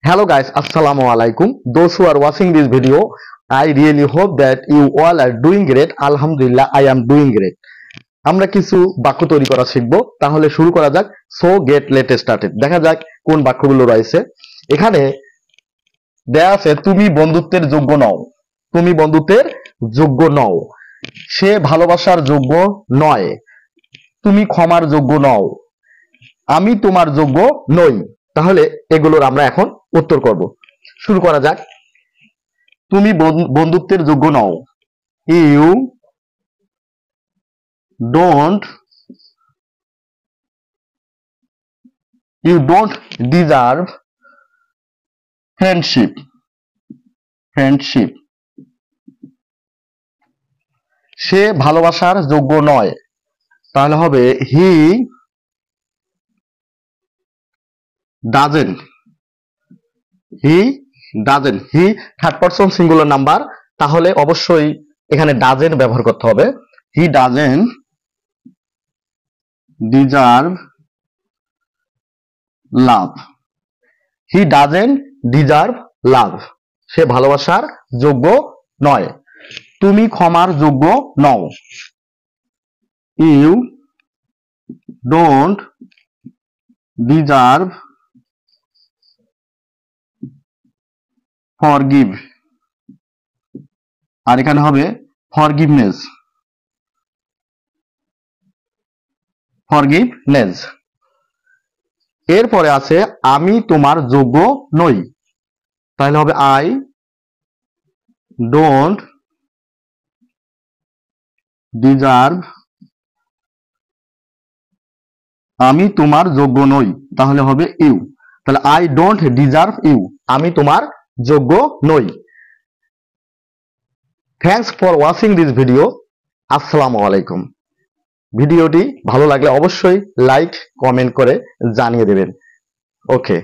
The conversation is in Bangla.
Hello guys, Assalamu alaikum. Those who are watching this video, I really hope that you all are doing great. Alhamdulillah, I am doing great. আমরা কিছু বাক্য তৈরি করা শিখব, তাহলে শুরু করা যাক। So get late started. দেখা যাক কোন বাক্যগুলো রয়েছে। এখানে দেয়া আছে তুমি বন্ধুত্বের যোগ্য নও। তুমি বন্ধুত্বের যোগ্য নও। সে ভালোবাসার যোগ্য নয়। তুমি ক্ষমার যোগ্য নও। আমি তোমার যোগ্য নই। তাহলে এগুলোর আমরা এখন উত্তর করব। শুরু করা যাক। তুমি বন্ধুত্বের যোগ্য নও। You don't deserve friendship. সে ভালোবাসার যোগ্য নয়। তাহলে হবে he doesn't. He third person singular number, তাহলে অবশ্যই এখানে ডাজেন্ট ব্যবহার করতে হবে। He doesn't deserve love. He doesn't deserve love. সে ভালোবাসার যোগ্য নয়। তুমি ক্ষমার যোগ্য নও। You don't deserve forgive. আর এখানে হবে ফরগিভনেস। এরপরে আছে আমি তোমার যোগ্য নই। তাহলে হবে আই ডোন্ট ডিজার্ভ। আমি তোমার যোগ্য নই। তাহলে হবে ইউ। তাহলে আই ডোন্ট ডিজার্ভ ইউ। আমি তোমার যোগ্য নই। Thanks for watching this video. আসসালামু আলাইকুম। ভিডিওটি ভালো লাগলে অবশ্যই লাইক কমেন্ট করে জানিয়ে দেবেন। ওকে।